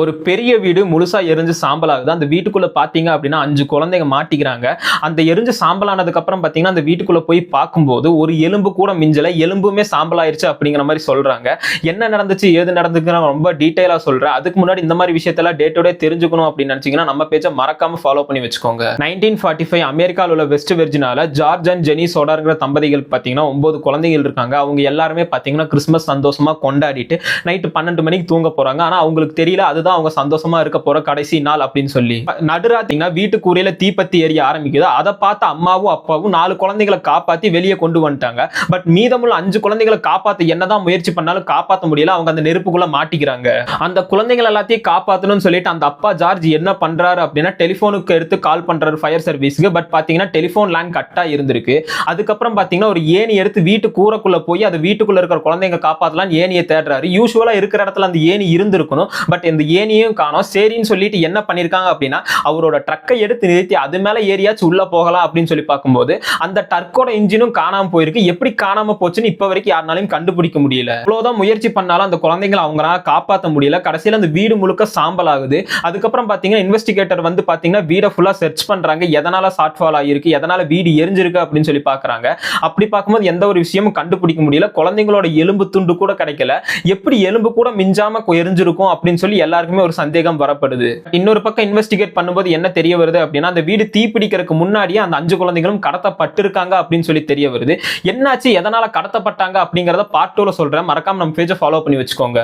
ஒரு பெரிய வீடு முழுசா எரிஞ்சு சாம்பலாகுது. அந்த வீட்டுக்குள்ள பாத்தீங்க அப்படின்னா 5 குழந்தைங்க மாட்டிக்கிறாங்க. அந்த எரிஞ்சு சாம்பலானதுக்கு அப்புறம் பாத்தீங்கன்னா அந்த வீட்டுக்குள்ள போய் பார்க்கும்போது ஒரு எலும்பு கூட மிஞ்சல, எலும்புமே சாம்பலாயிருச்சு அப்படிங்கிற மாதிரி சொல்றாங்க. என்ன நடந்துச்சு ஏது நடந்துக்குன்னு ரொம்ப டீடைலா சொல்றேன். அதுக்கு முன்னாடி இந்த மாதிரி விஷயத்தெல்லாம் டே டு டே தெரிஞ்சுக்கணும் அப்படின்னு நினைச்சீங்கன்னா நம்ம பேஜை மறக்காம ஃபாலோ பண்ணி வச்சுக்கோங்க. 1945 அமெரிக்காவில் உள்ள வெஸ்ட் வெர்ஜினால ஜார்ஜ் அண்ட் ஜெனி சோடார்ங்கிற தம்பதிகள் பாத்தீங்கன்னா 9 குழந்தைகள் இருக்காங்க. அவங்க எல்லாருமே பாத்தீங்கன்னா கிறிஸ்மஸ் சந்தோஷமா கொண்டாடிட்டு நைட்டு 12 மணிக்கு தூங்க போறாங்க. ஆனா அவங்களுக்கு தெரியல அதுதான் அவங்க சந்தோஷமா இருக்க போற கடைசி நாள் அப்படின்னு சொல்லி. நடுராத்திரினா வீட்டு கூரையில தீப்பத்தி எரிய ஆரம்பிக்குது. அதை பார்த்த அம்மாவும் அப்பாவும் 4 குழந்தைகளை காப்பாத்தி வெளியே கொண்டு வந்துட்டாங்க. பட் மீதமுள்ள 5 குழந்தைகளை காப்பாத்த என்னதான் முயற்சி பண்ணாலும் காப்பாத்த முடியல. அவங்க அந்த நெருப்புக்குள்ள மாட்டிக்கிறாங்க. அந்த குழந்தைகள் எல்லாத்தையும் காப்பாத்தணும்னு சொல்லிட்டு அந்த அப்பா ஜார்ஜ் என்ன பண்றாரு அப்படின்னா டெலிபோனுக்கு எடுத்து கால் பண்றாரு ஃபயர் சர்வீஸ்க்கு. பட் பாத்தீங்கன்னா டெலிபோன் லைன் கட்டா இருந்திருக்கு. அதுக்கப்புறம் பாத்தீங்கன்னா ஒரு ஏணி எடுத்து வீட்டு கூரைக்குள்ள போய் அது வீட்டுக்குள்ள இருக்கிற குழந்தைங்க காப்பாத்தலாம் ஏணியை தேடுறாரு. யூசுவலா இருக்கிற இடத்துல அந்த ஏணி இருந்திருக்கணும். பட் இந்த ஏணியும் காணோம். சரின்னு சொல்லிட்டு என்ன பண்ணிருக்காங்க அப்படின்னா அவரோட ட்ரக்கை எடுத்து நிறுத்தி அது மேல ஏறியாச்சும் உள்ள போகலாம் அப்படின்னு சொல்லி பார்க்கும்போது அந்த ட்ரக்கோட இன்ஜினும் காணாம போயிருக்கு. எப்படி காணாம போச்சுன்னு இப்ப வரைக்கும் யாருனாலையும் கண்டுபிடிக்க முடியல. அவ்வளவுதான் முயற்சி பண்ணாலும் அந்த குழந்தைகளை அவங்களால காப்பாற்ற முடியல. கடைசியில அந்த வீடு முழுக்க சாம்பல் ஆகுது. அதுக்கப்புறம் பாத்தீங்கன்னா இன்வெஸ்டிகேட்டர் வந்து பாத்தீங்கன்னா வீடை ஃபுல்லா சர்ச் பண்றாங்க. எதனால ஷார்ட் ஃபால் ஆயிருக்கு, எதனால வீடு எரிஞ்சிருக்கு அப்படின்னு சொல்லி பாக்குறாங்க. அப்படி பார்க்கும்போது எந்த ஒரு விஷயமும் கண்டுபிடிக்க முடியல. குழந்தைங்களோட எலும்பு துண்டு கூட கிடைக்கல. எப்படி எலும்பு கூட மிஞ்சாம எரிஞ்சிருக்கும் அப்படின்னு சொல்லி எல்லாருக்குமே ஒரு சந்தேகம் வரப்படுது. இன்னொரு பக்கம் இன்வெஸ்டிகேட் பண்ணும்போது என்ன தெரிய வருது அப்படின்னா அந்த வீடு தீப்பிடிக்கிறதுக்கு முன்னாடியே அந்த 5 குழந்தைகளும் கடத்தப்பட்டிருக்காங்க அப்படின்னு சொல்லி தெரிய வருது. என்னாச்சு எதனால கடத்தப்பட்டாங்க அப்படிங்கறத பார்ட் 2ல சொல்றேன். மறக்காம நம்ம பேஜை ஃபாலோ பண்ணி வச்சுக்கோங்க.